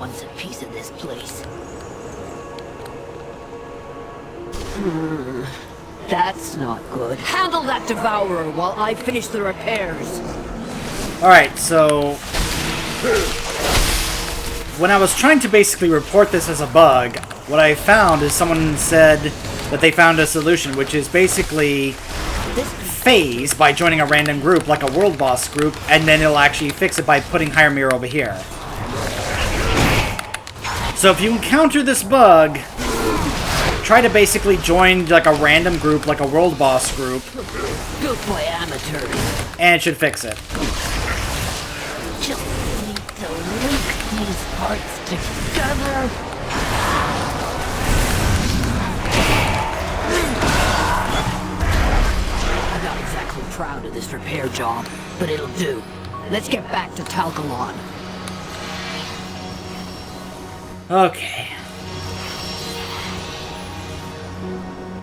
wants a piece of this place. That's not good. Handle that devourer while I finish the repairs. Alright, so... when I was trying to basically report this as a bug, what I found is someone said that they found a solution, which is basically phase by joining a random group, like a world boss group, and then it'll actually fix it by putting Higher Mirror over here. So if you encounter this bug, try to basically join like a random group, like a world boss group. Good boy, amateurs. And it should fix it. Just need to link these parts together. I'm not exactly proud of this repair job, but it'll do. Let's get back to Talcalon. Okay.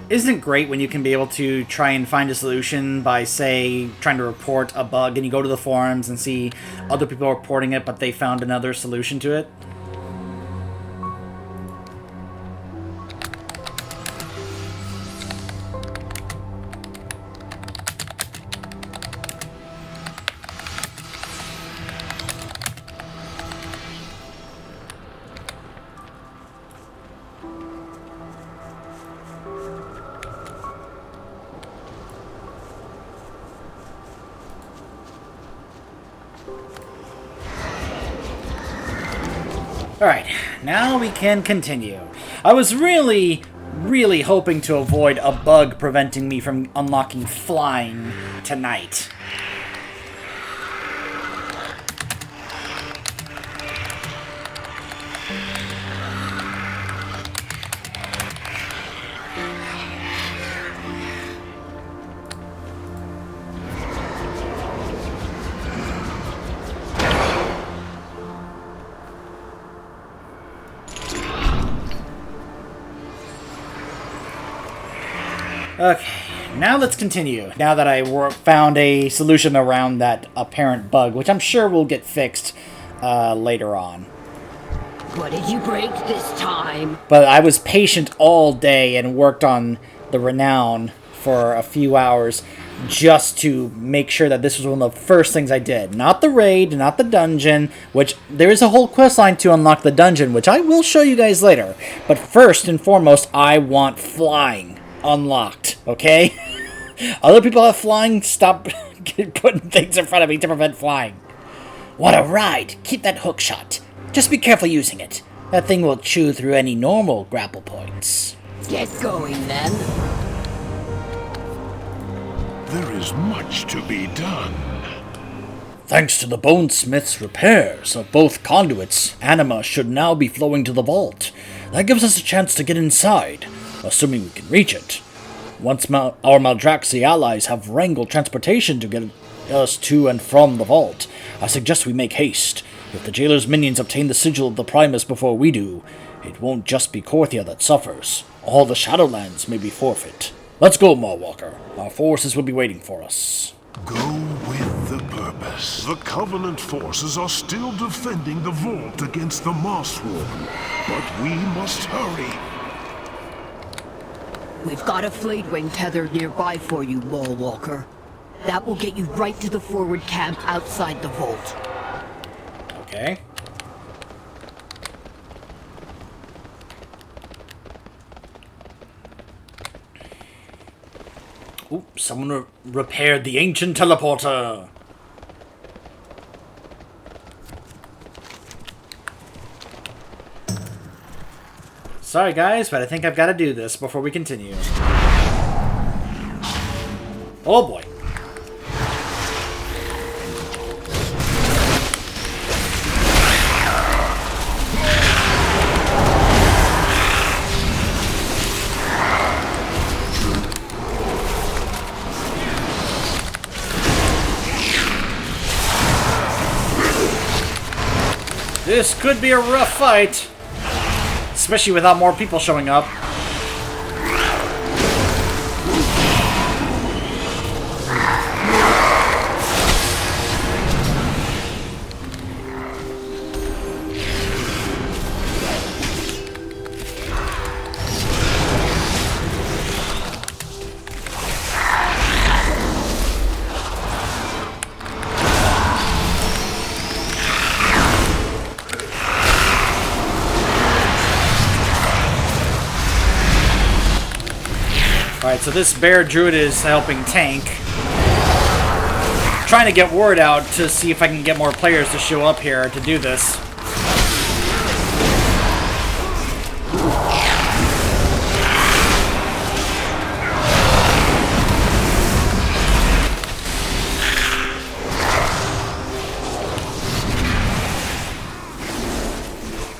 Isn't it great when you can be able to try and find a solution by, say, trying to report a bug and you go to the forums and see other people reporting it, but they found another solution to it? Alright, now we can continue. I was really hoping to avoid a bug preventing me from unlocking flying tonight. Okay, now let's continue. Now that I found a solution around that apparent bug, which I'm sure will get fixed later on. What did you break this time? But I was patient all day and worked on the Renown for a few hours just to make sure that this was one of the first things I did. Not the raid, not the dungeon, which there is a whole questline to unlock the dungeon, which I will show you guys later. But first and foremost, I want flying unlocked, okay? Other people have flying, stop putting things in front of me to prevent flying. What a ride! Keep that hook shot. Just be careful using it. That thing will chew through any normal grapple points. Get going, then. There is much to be done. Thanks to the Bonesmith's repairs of both conduits, anima should now be flowing to the vault. That gives us a chance to get inside, assuming we can reach it. Once our Maldraxi allies have wrangled transportation to get us to and from the vault, I suggest we make haste. If the jailer's minions obtain the sigil of the Primus before we do, it won't just be Korthia that suffers. All the Shadowlands may be forfeit. Let's go, Mawwalker. Our forces will be waiting for us. Go with the purpose. The Covenant forces are still defending the vault against the Mossworm, but we must hurry. We've got a Flayedwing tethered nearby for you, Mawwalker. That will get you right to the forward camp outside the vault. Okay. Oops, someone repaired the ancient teleporter. Sorry guys, but I think I've got to do this before we continue. Oh boy. This could be a rough fight. Especially without more people showing up. Alright, so this bear druid is helping tank. Trying to get word out to see if I can get more players to show up here to do this.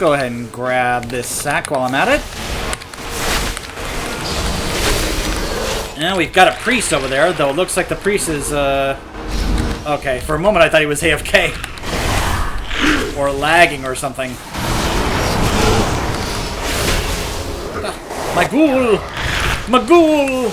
Go ahead and grab this sack while I'm at it. And we've got a priest over there, though it looks like the priest is, okay, for a moment I thought he was AFK. Or lagging or something. My ghoul! My ghoul!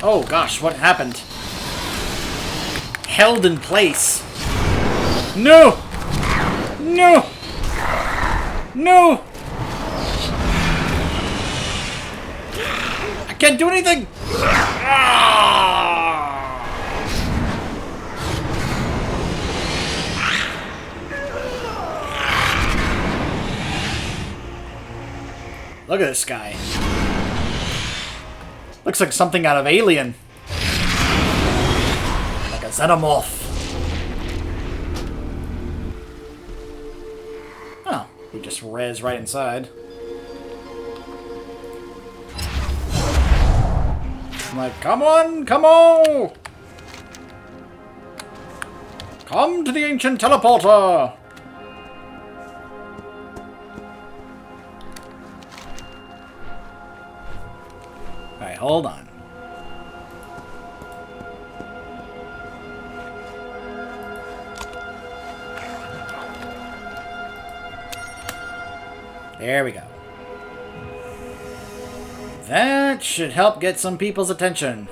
Oh gosh, what happened? Held in place. No! No! No! I can't do anything! Ah! Look at this guy. Looks like something out of Alien. Like a xenomorph. Oh, he just res right inside. I'm like, come on, come on! Come to the ancient teleporter! Alright, hold on. There we go. That should help get some people's attention.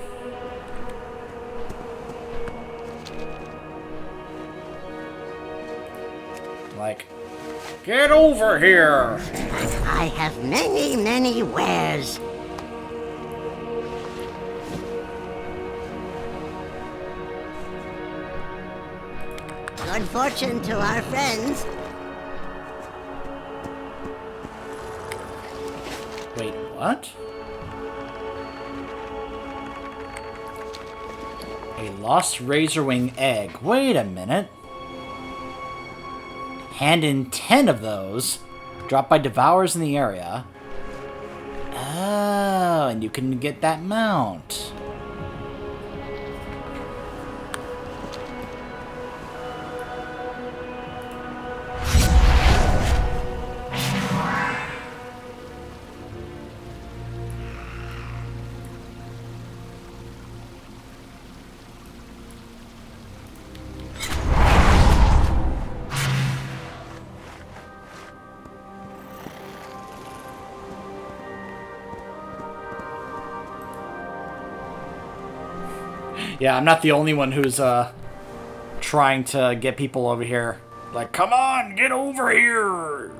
Like, get over here! I have many, many wares. Good fortune to our friends. Wait, what? A lost razorwing egg. Wait a minute. Hand in 10 of those. Dropped by devourers in the area. Oh, and you can get that mount. Yeah, I'm not the only one who's trying to get people over here. Like, come on, get over here!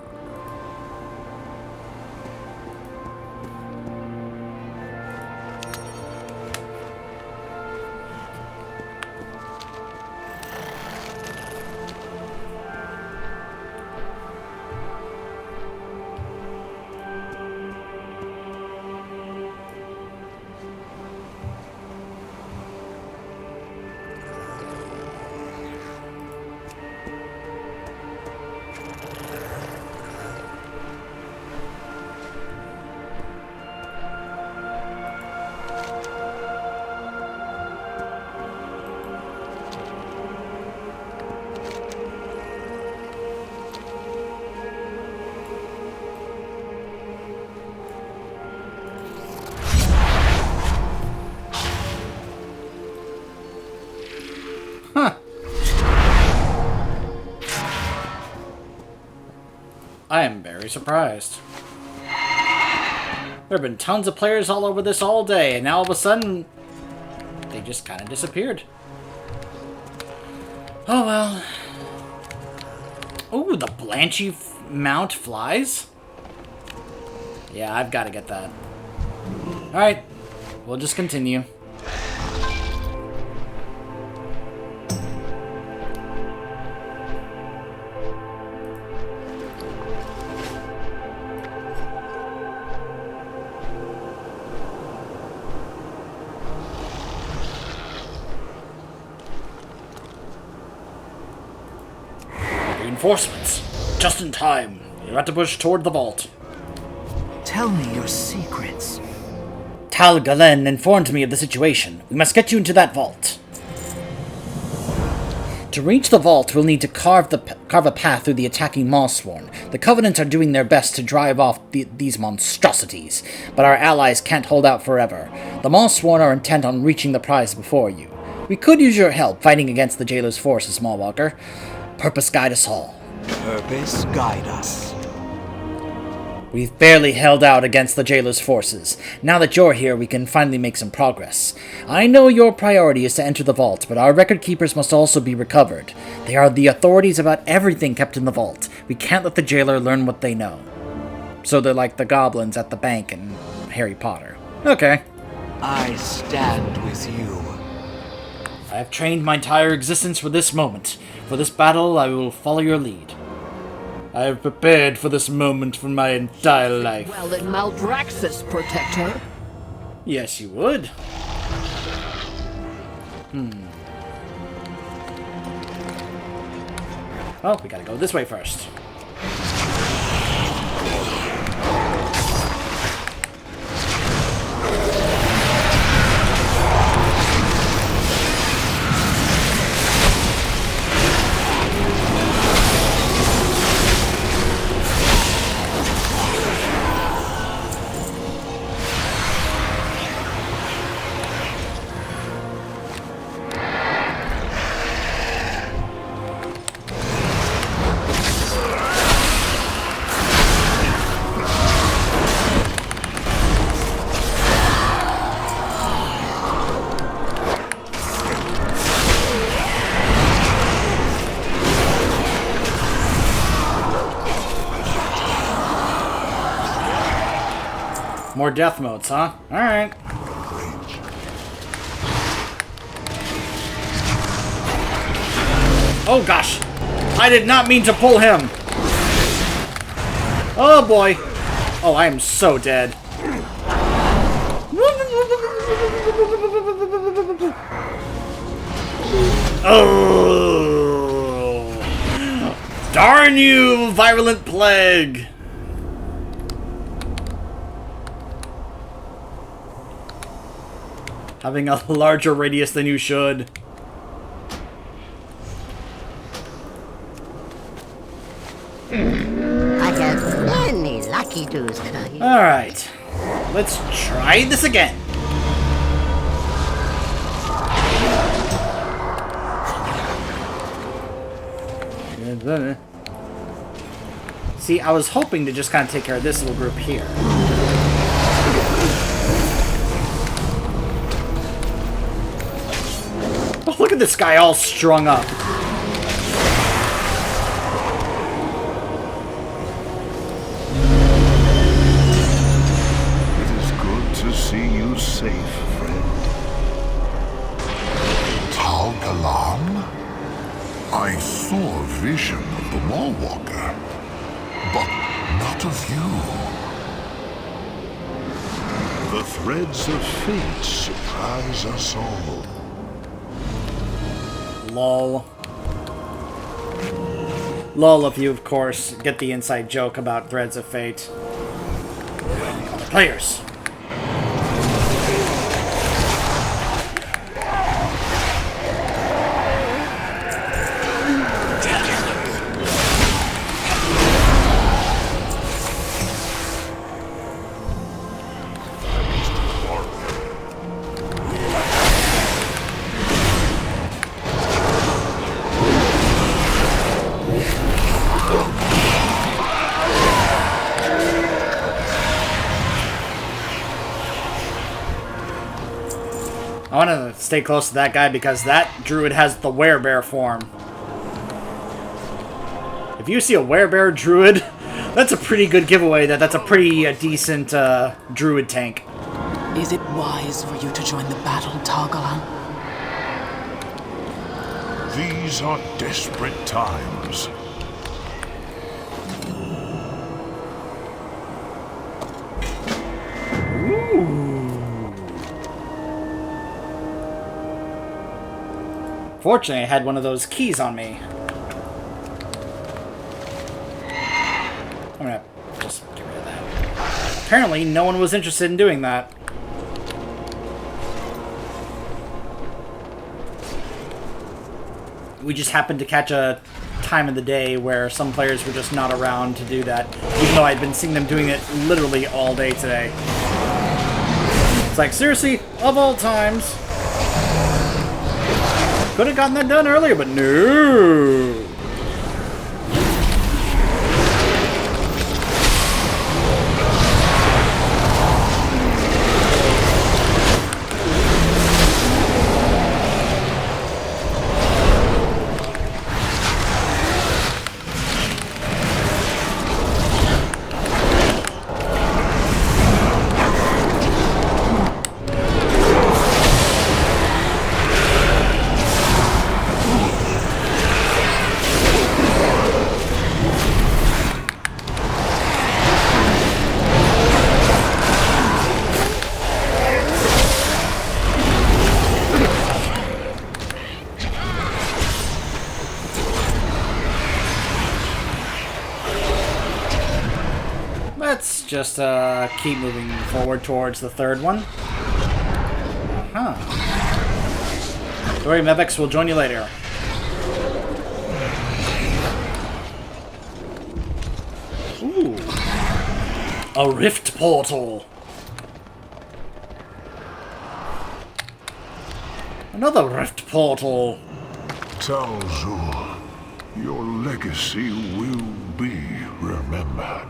I am very surprised. There have been tons of players all over this all day, and now all of a sudden, they just kind of disappeared. Oh well. Ooh, the Blanchy mount flies? Yeah, I've got to get that. Alright, we'll just continue. Reinforcements. Just in time. You're at to push toward the vault. Tell me your secrets. Tal Galen informed me of the situation. We must get you into that vault. To reach the vault, we'll need to carve a path through the attacking Mossworn. The Covenant are doing their best to drive off these monstrosities, but our allies can't hold out forever. The Mossworn are intent on reaching the prize before you. We could use your help fighting against the Jailer's forces, Smallwalker. Purpose guide us all. Purpose guide us. We've barely held out against the Jailer's forces. Now that you're here, we can finally make some progress. I know your priority is to enter the vault, but our record keepers must also be recovered. They are the authorities about everything kept in the vault. We can't let the Jailer learn what they know. So they're like the goblins at the bank in Harry Potter. Okay. I stand with you. I have trained my entire existence for this moment. For this battle, I will follow your lead. I have prepared for this moment for my entire life. Well, then Maldraxxus protect her. Yes, you would. Oh, we gotta go this way first. More death modes, huh? Alright. Oh gosh! I did not mean to pull him! Oh boy! Oh, I am so dead. Oh! Darn you, virulent plague! Having a larger radius than you should. I have many lucky doos. Alright. Let's try this again. See, I was hoping to just kind of take care of this little group here. Oh, look at this guy all strung up. It is good to see you safe, friend. Tal Galan? I saw a vision of the Wallwalker, but not of you. The threads of fate surprise us all. Lol. Lol if you, of course, get the inside joke about Threads of Fate. Players! I want to stay close to that guy because that druid has the werebear form. If you see a werebear druid, that's a pretty good giveaway that that's a pretty decent druid tank. Is it wise for you to join the battle, Targalan? These are desperate times. Fortunately, I had one of those keys on me. I'm gonna just get rid of that. Apparently, no one was interested in doing that. We just happened to catch a time of the day where some players were just not around to do that, even though I'd been seeing them doing it literally all day today. It's like, seriously, of all times. Could have gotten that done earlier, but no. Let's just keep moving forward towards the third one. Don't worry, Mevex will join you later. Ooh. A rift portal. Another rift portal. Talzur, your legacy will be remembered.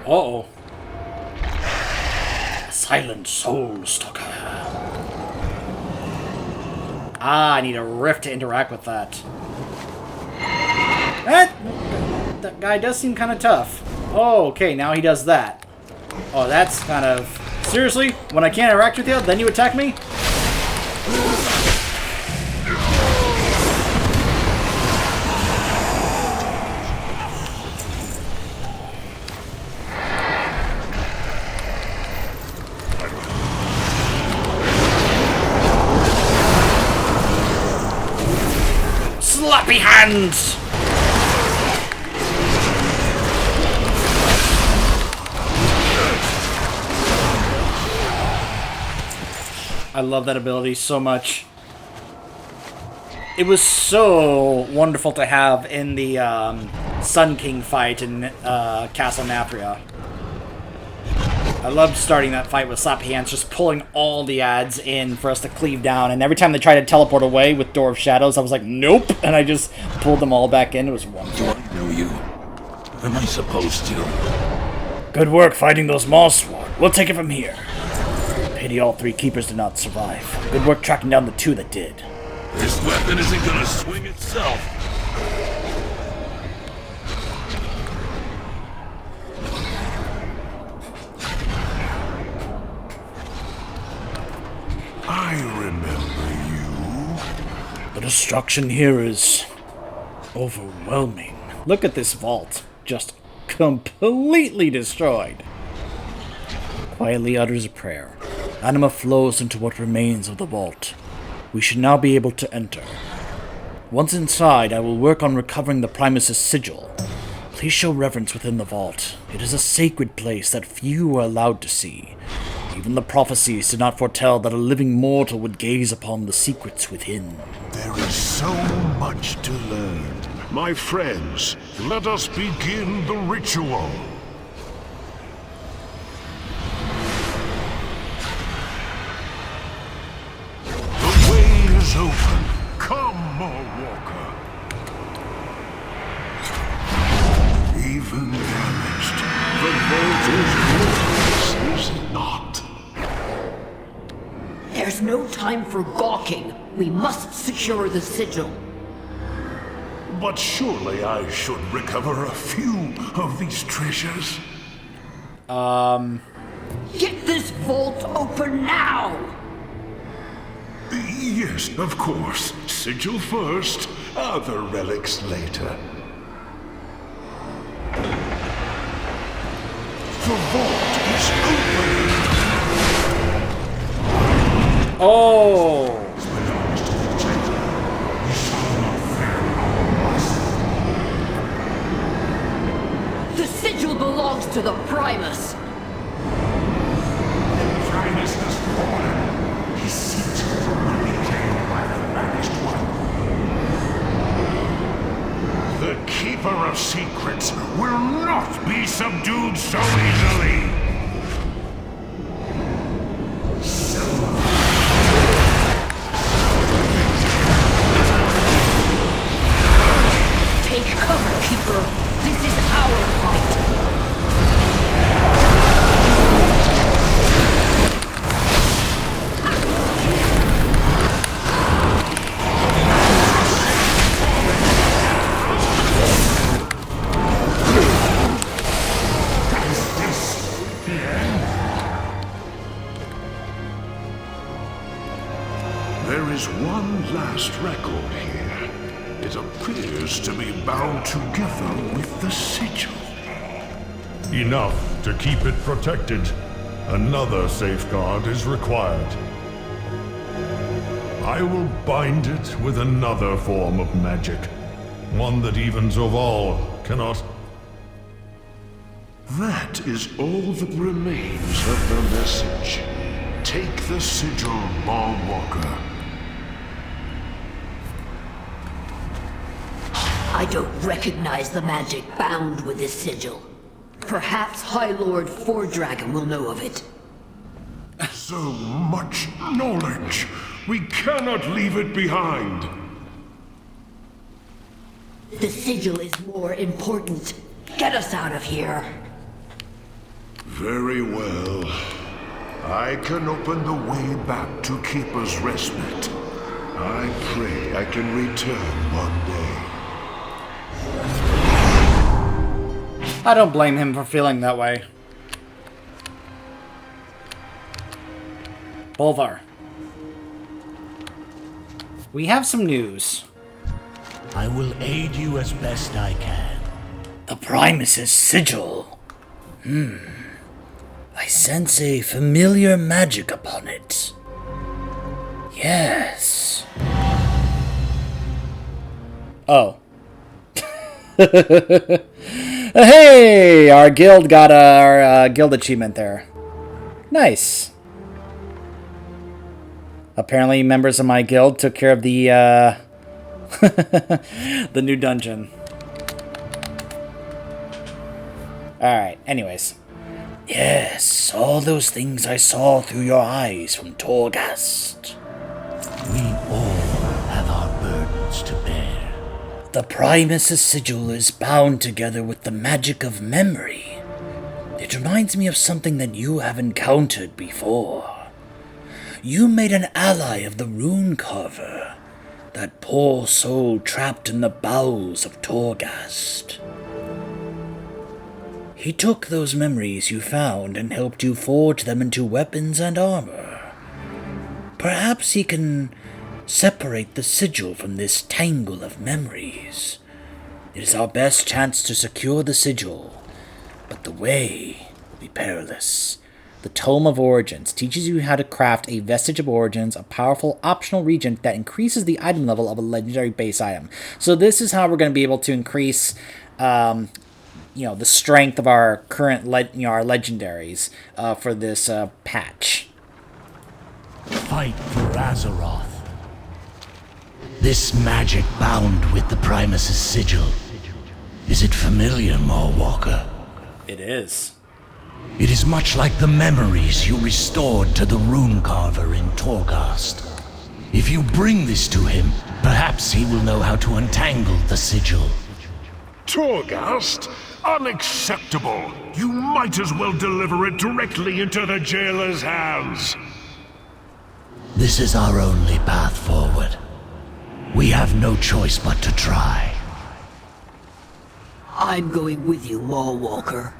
Uh-oh. Silent Soul Stalker. Ah, I need a rift to interact with that. That guy does seem kind of tough. Oh, okay, now he does that. Oh, that's kind of... Seriously? When I can't interact with you, then you attack me? Slappy hands! I love that ability so much. It was so wonderful to have in the Sun King fight in Castle Nathria. I loved starting that fight with Slappy Hands, just pulling all the ads in for us to cleave down, and every time they tried to teleport away with Door of Shadows, I was like, nope, and I just pulled them all back in. It was wonderful. Do I know you? Am I supposed to? Good work fighting those Marsworn. We'll take it from here. Pity all three keepers did not survive. Good work tracking down the two that did. This weapon isn't gonna swing itself. I remember you. The destruction here is overwhelming. Look at this vault. Just completely destroyed. Quietly utters a prayer. Anima flows into what remains of the vault. We should now be able to enter. Once inside, I will work on recovering the Primus' sigil. Please show reverence within the vault. It is a sacred place that few are allowed to see. Even the prophecies did not foretell that a living mortal would gaze upon the secrets within. There is so much to learn. My friends, let us begin the ritual. The way is open. Come, Warwalker. even damaged, the vault is yours, is it not? There's no time for gawking. We must secure the sigil. But surely I should recover a few of these treasures. Get this vault open now! Yes, of course. Sigil first, other relics later. The vault is opening! Oh! The sigil belongs to the Primus! The Primus has fallen. His sigil will be claimed by the vanished one. The Keeper of Secrets will not be subdued so easily! Take cover, Keeper! This is our fight! There is one last record here. It appears to be bound together with the sigil. Enough to keep it protected. Another safeguard is required. I will bind it with another form of magic. One that even Zoval cannot... That is all that remains of the message. Take the sigil, Ballwalker. I don't recognize the magic bound with this sigil. Perhaps High Lord Fordragon will know of it. So much knowledge. We cannot leave it behind. The sigil is more important. Get us out of here. Very well. I can open the way back to Keeper's Respite. I pray I can return one day. I don't blame him for feeling that way. Bolvar. We have some news. I will aid you as best I can. The Primus's sigil. I sense a familiar magic upon it. Yes. Oh. Hey! Our guild got our guild achievement there. Nice. Apparently members of my guild took care of the the new dungeon. Alright, anyways. Yes, all those things I saw through your eyes from Torghast. We all have our burdens to bear. The Primus's sigil is bound together with the magic of memory. It reminds me of something that you have encountered before. You made an ally of the Rune Carver, that poor soul trapped in the bowels of Torghast. He took those memories you found and helped you forge them into weapons and armor. Perhaps he can separate the sigil from this tangle of memories. It is our best chance to secure the sigil, but the way will be perilous. The Tome of Origins teaches you how to craft a Vestige of Origins, a powerful optional regent that increases the item level of a legendary base item. So this is how we're going to be able to increase the strength of our current our legendaries for this patch. Fight for Azeroth. This magic bound with the Primus's sigil. Is it familiar, Mawwalker? It is. It is much like the memories you restored to the Rune Carver in Torghast. If you bring this to him, perhaps he will know how to untangle the sigil. Torghast? Unacceptable! You might as well deliver it directly into the jailer's hands! This is our only path forward. We have no choice but to try. I'm going with you, Wallwalker.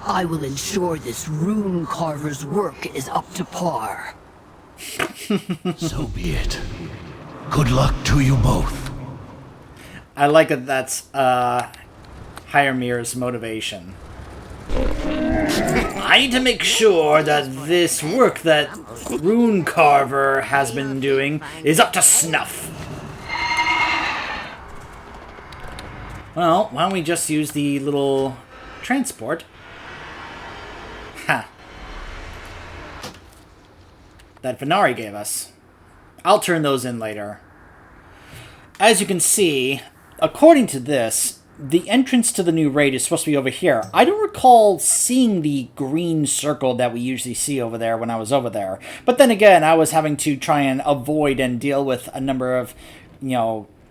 I will ensure this rune carver's work is up to par. So be it. Good luck to you both. I like it. That's Hymir's motivation. I need to make sure that this work that Rune Carver has been doing is up to snuff. Well, why don't we just use the little transport? Ha. That Venari gave us. I'll turn those in later. As you can see, according to this, the entrance to the new raid is supposed to be over here. I don't recall seeing the green circle that we usually see over there when I was over there. But then again, I was having to try and avoid and deal with a number of,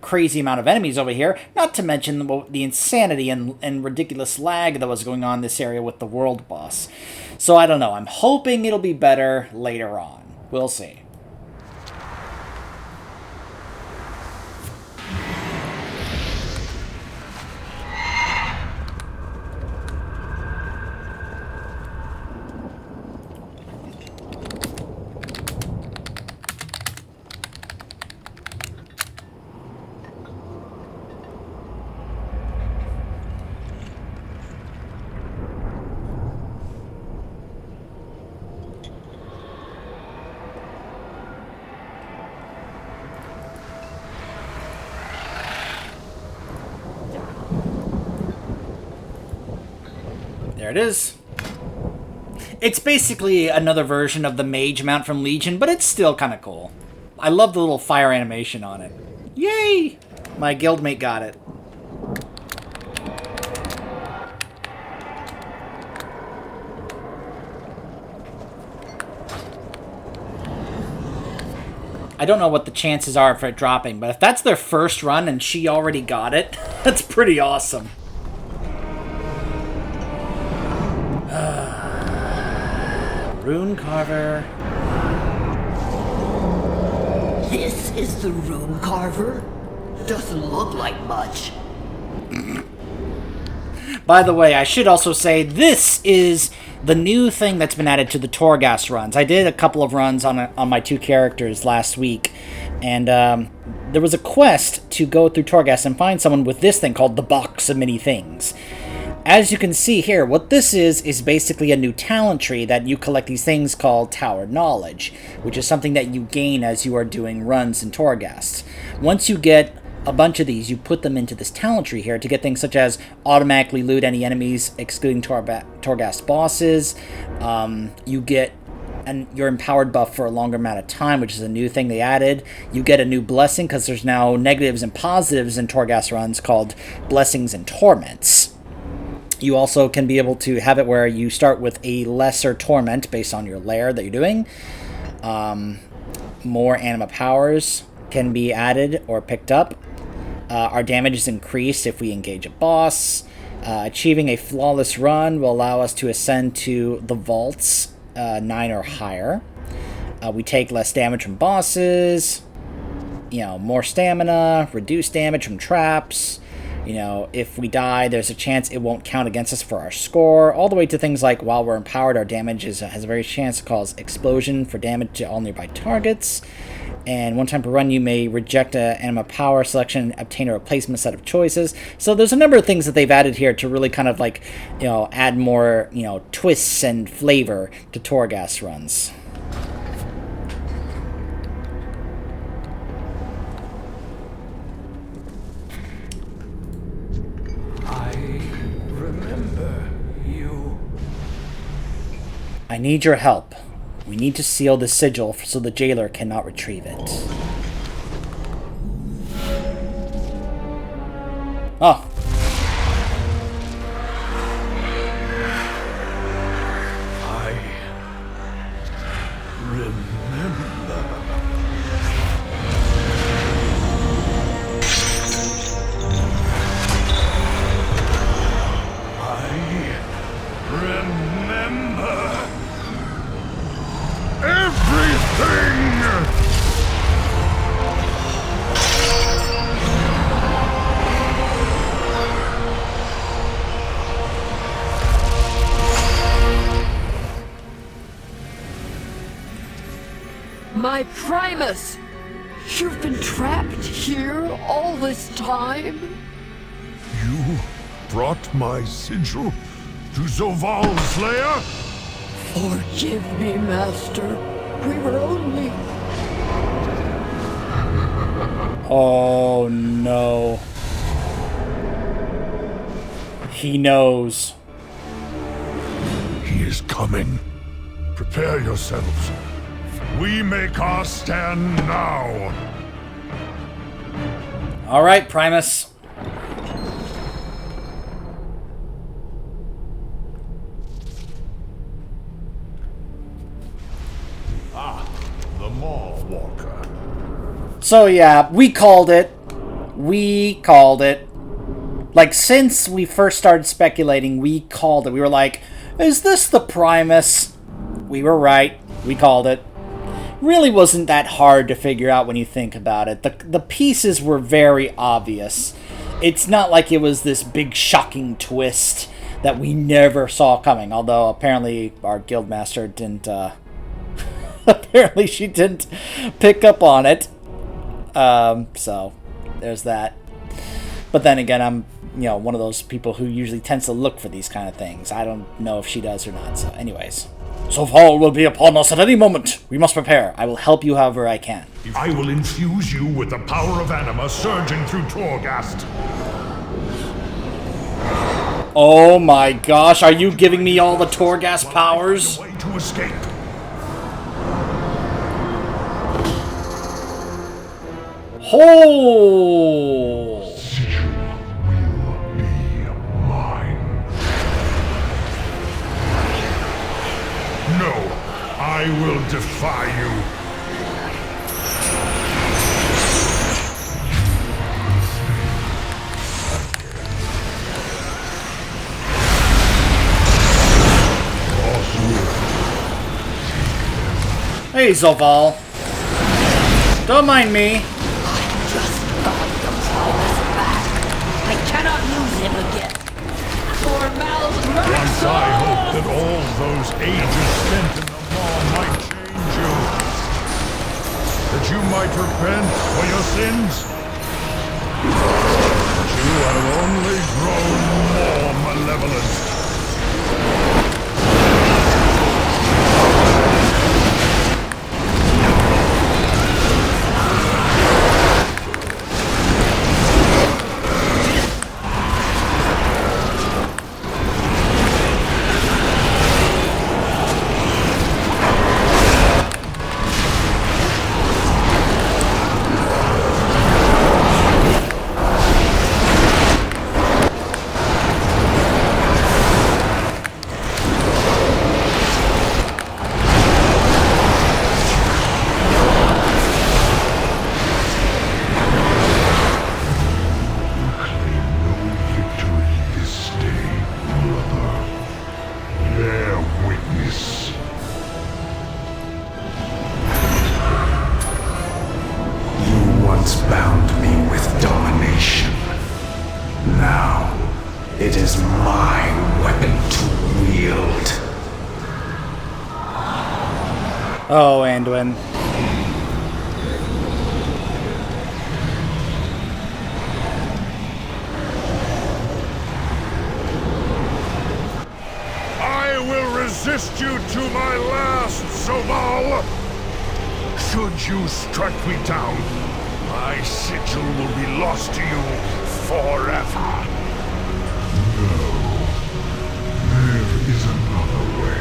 crazy amount of enemies over here. Not to mention the insanity and ridiculous lag that was going on in this area with the world boss. So I don't know. I'm hoping it'll be better later on. We'll see. There it is. It's basically another version of the mage mount from Legion, but it's still kind of cool. I love the little fire animation on it. Yay! My guildmate got it. I don't know what the chances are for it dropping, but if that's their first run and she already got it, that's pretty awesome. Rune Carver. This is the Rune Carver? Doesn't look like much. By the way, I should also say this is the new thing that's been added to the Torghast runs. I did a couple of runs on my two characters last week, and there was a quest to go through Torghast and find someone with this thing called the Box of Many Things. As you can see here, what this is basically a new talent tree that you collect these things called Tower Knowledge, which is something that you gain as you are doing runs in Torghast. Once you get a bunch of these, you put them into this talent tree here to get things such as automatically loot any enemies, excluding Torghast bosses. You get your empowered buff for a longer amount of time, which is a new thing they added. You get a new blessing, because there's now negatives and positives in Torghast runs called Blessings and Torments. You also can be able to have it where you start with a lesser torment based on your lair that you're doing. More anima powers can be added or picked up. Our damage is increased if we engage a boss. Achieving a flawless run will allow us to ascend to the vaults 9 or higher. We take less damage from bosses. More stamina, reduced damage from traps. If we die, there's a chance it won't count against us for our score, all the way to things like while we're empowered, our damage has a very chance to cause explosion for damage to all nearby targets. And one time per run, you may reject an anima power selection and obtain a replacement set of choices. So there's a number of things that they've added here to really kind of add more, twists and flavor to Torghast runs. I need your help. We need to seal the sigil so the jailer cannot retrieve it. Oh. I remember. My Primus! You've been trapped here all this time? You brought my sigil to Zoval's Slayer? Forgive me, Master. We were only... Oh, no. He knows. He is coming. Prepare yourselves. We make our stand now. All right, Primus. The Maw Walker. So yeah, we called it. We called it. Like, since we first started speculating, we called it. We were like, is this the Primus? We were right. We called it. Really wasn't that hard to figure out when you think about it. The pieces were very obvious. It's not like it was this big shocking twist that we never saw coming. Although apparently our guildmaster didn't... apparently she didn't pick up on it. So there's that. But then again, I'm, one of those people who usually tends to look for these kind of things. I don't know if she does or not. So anyways. Zoval will be upon us at any moment. We must prepare. I will help you however I can. I will infuse you with the power of anima surging through Torghast. Oh my gosh, are you giving me all the Torghast powers? Way to escape. Oh! Sigil will be mine. No, I will defy you. Hey, Zoval. Don't mind me. I cannot lose him again. For Once I hope that all those ages spent in the Maw might change you. That you might repent for your sins. But you have only grown more malevolent. Oh, Anduin. I will resist you to my last, Zoval! Should you strike me down, my sigil will be lost to you forever. No. There is another way.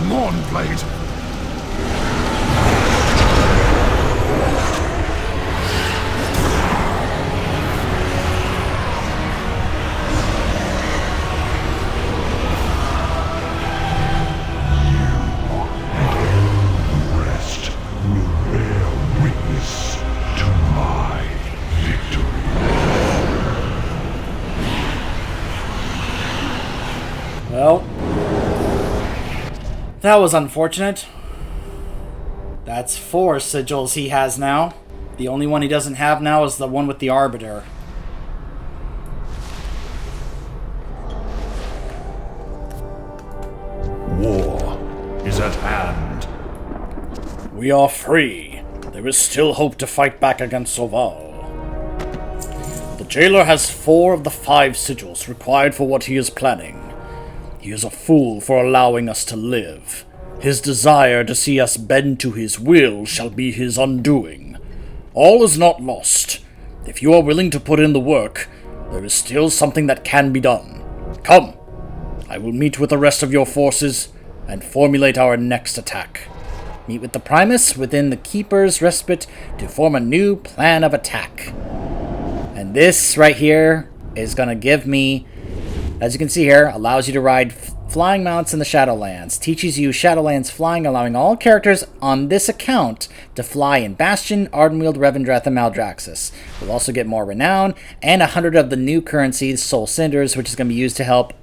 Mournblade! Well, that was unfortunate. That's 4 sigils he has now. The only one he doesn't have now is the one with the Arbiter. War is at hand. we are free, there is still hope to fight back against Soval. The jailer has 4 of the 5 sigils required for what he is planning. He is a fool for allowing us to live. His desire to see us bend to his will shall be his undoing. All is not lost. If you are willing to put in the work, there is still something that can be done. Come, I will meet with the rest of your forces and formulate our next attack. Meet with the Primus within the Keeper's Respite to form a new plan of attack. And this right here is going to give me, as you can see here, allows you to ride flying mounts in the Shadowlands. Teaches you Shadowlands flying, allowing all characters on this account to fly in Bastion, Ardenweald, Revendreth, and Maldraxxus. We'll also get more renown and 100 of the new currencies, Soul Cinders, which is going to be used to help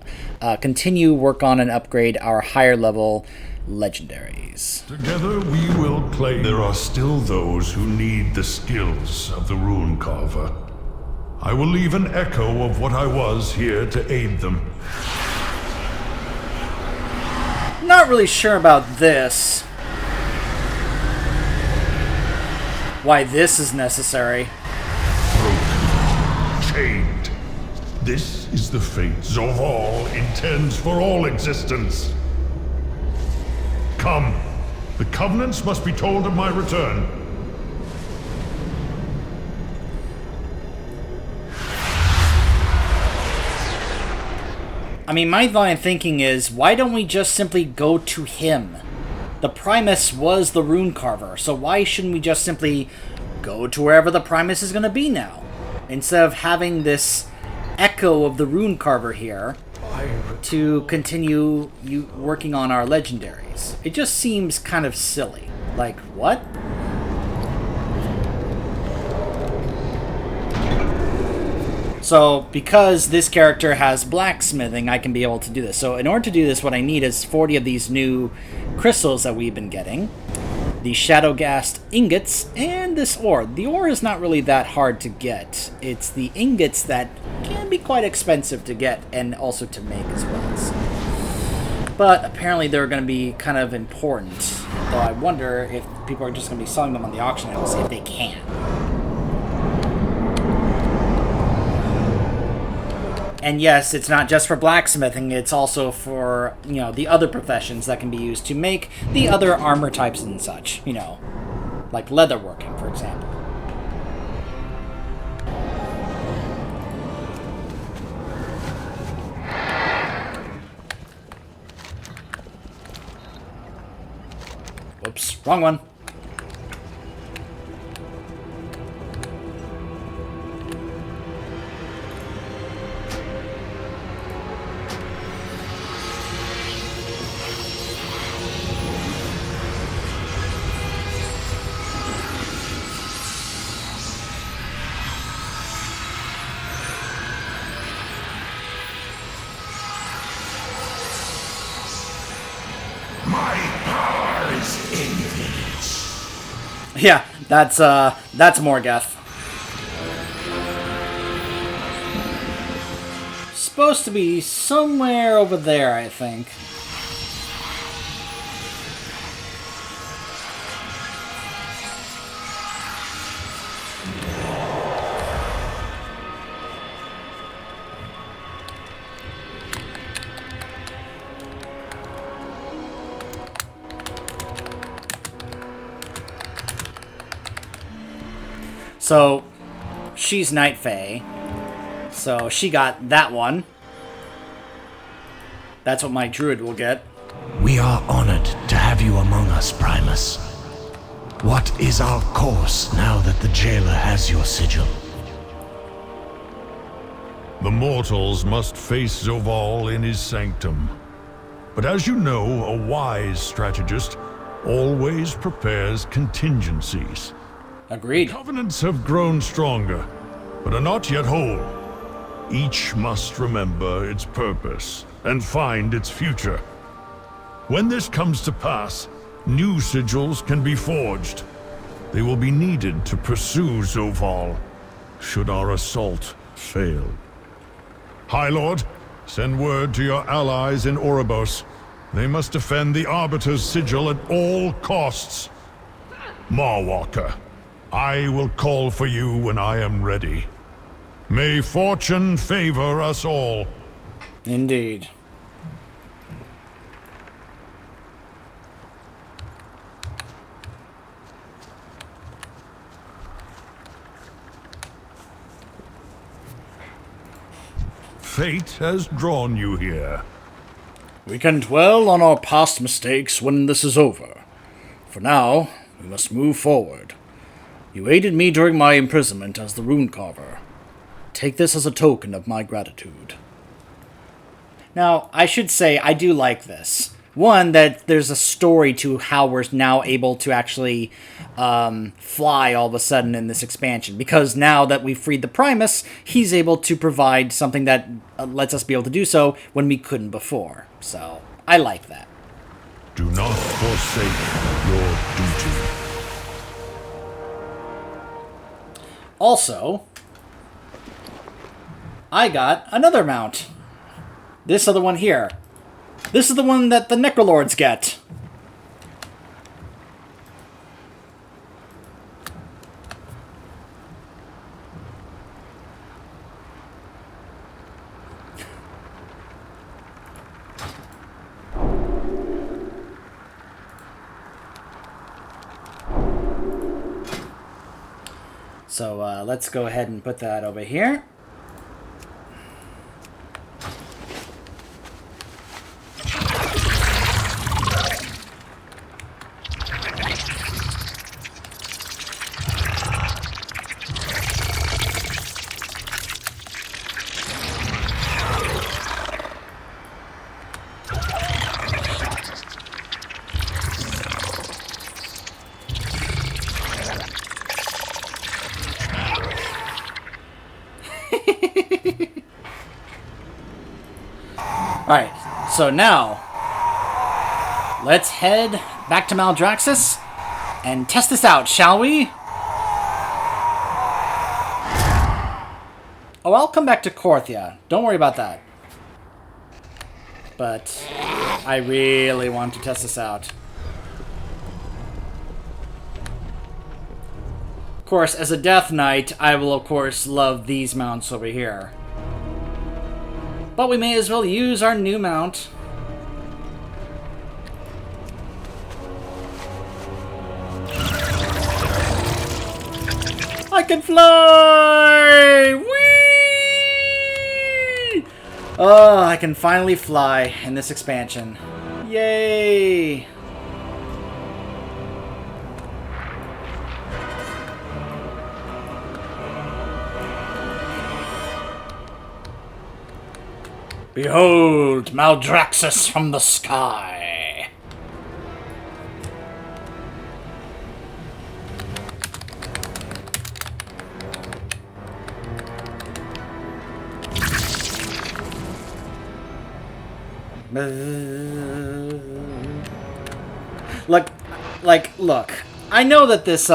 continue work on and upgrade our higher level legendaries. Together we will claim there are still those who need the skills of the Rune Carver. I will leave an echo of what I was here to aid them. Not really sure about this. Why this is necessary. Broken. Chained. This is the fate Zoval intends for all existence. Come. The Covenants must be told of my return. I mean, my line of thinking is, why don't we just simply go to him? The Primus was the Rune Carver, so why shouldn't we just simply go to wherever the Primus is going to be now? Instead of having this echo of the Rune Carver here to continue working on our legendaries. It just seems kind of silly. Like, what? So, because this character has blacksmithing, I can be able to do this. So, in order to do this, what I need is 40 of these new crystals that we've been getting. The Shadowgast ingots, and this ore. The ore is not really that hard to get. It's the ingots that can be quite expensive to get, and also to make as well. So. But, apparently they're going to be kind of important. Though I wonder if people are just going to be selling them on the auction house if they can. And yes, it's not just for blacksmithing, it's also for, you know, the other professions that can be used to make the other armor types and such, you know, like leatherworking, for example. Whoops, wrong one. Yeah, that's Morgoth. Supposed to be somewhere over there, I think. So, she's Night Fae. So, she got that one. That's what my druid will get. We are honored to have you among us, Primus. What is our course now that the jailer has your sigil? The mortals must face Zoval in his sanctum. But as you know, a wise strategist always prepares contingencies. Agreed. Covenants have grown stronger, but are not yet whole. Each must remember its purpose and find its future. When this comes to pass, new sigils can be forged. They will be needed to pursue Zoval, should our assault fail. High Lord, send word to your allies in Oribos. They must defend the Arbiter's sigil at all costs. Mawwalker, I will call for you when I am ready. May fortune favor us all. Indeed. Fate has drawn you here. We can dwell on our past mistakes when this is over. For now, we must move forward. You aided me during my imprisonment as the rune carver. Take this as a token of my gratitude. Now, I should say I do like this. One, that there's a story to how we're now able to actually fly all of a sudden in this expansion. Because now that we've freed the Primus, he's able to provide something that lets us be able to do so when we couldn't before. So, I like that. Do not forsake your duty. Also, I got another mount. This other one here. This is the one that the Necrolords get. So let's go ahead and put that over here. Alright, so now, let's head back to Maldraxxus and test this out, shall we? Oh, I'll come back to Korthia. Don't worry about that. But I really want to test this out. Of course, as a Death Knight, I will of course love these mounts over here. But we may as well use our new mount. I can fly! Whee! Oh, I can finally fly in this expansion. Yay! Behold, Maldraxxus from the sky! Look. I know that this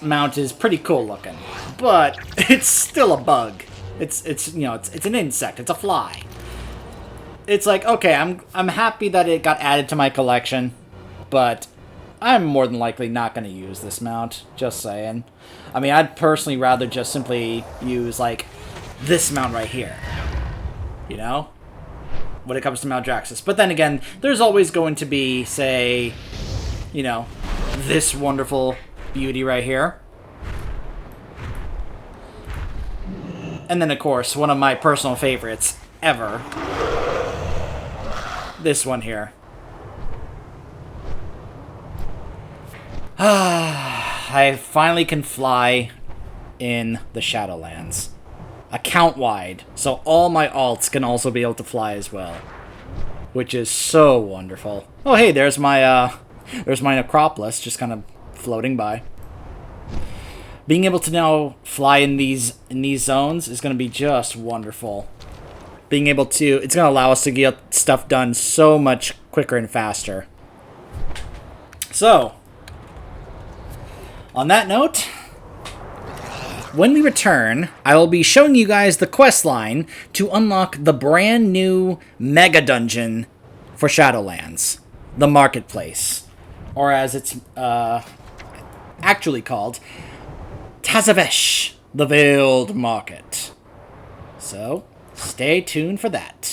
mount is pretty cool looking, but it's still a bug. It's an insect. It's a fly. It's like, okay, I'm happy that it got added to my collection, but I'm more than likely not going to use this mount. Just saying. I mean, I'd personally rather just simply use, like, this mount right here. You know? When it comes to Maldraxxus. But then again, there's always going to be, say, you know, this wonderful beauty right here. And then, of course, one of my personal favorites ever. This one here. I finally can fly in the Shadowlands. Account-wide. So all my alts can also be able to fly as well. Which is so wonderful. Oh, hey, there's my Necropolis just kind of floating by. Being able to now fly in these zones is going to be just wonderful. Being able to, it's going to allow us to get stuff done so much quicker and faster. So, on that note, when we return, I will be showing you guys the quest line to unlock the brand new mega dungeon for Shadowlands, the Marketplace, or as it's actually called Tazavesh, the Veiled Market. So, stay tuned for that.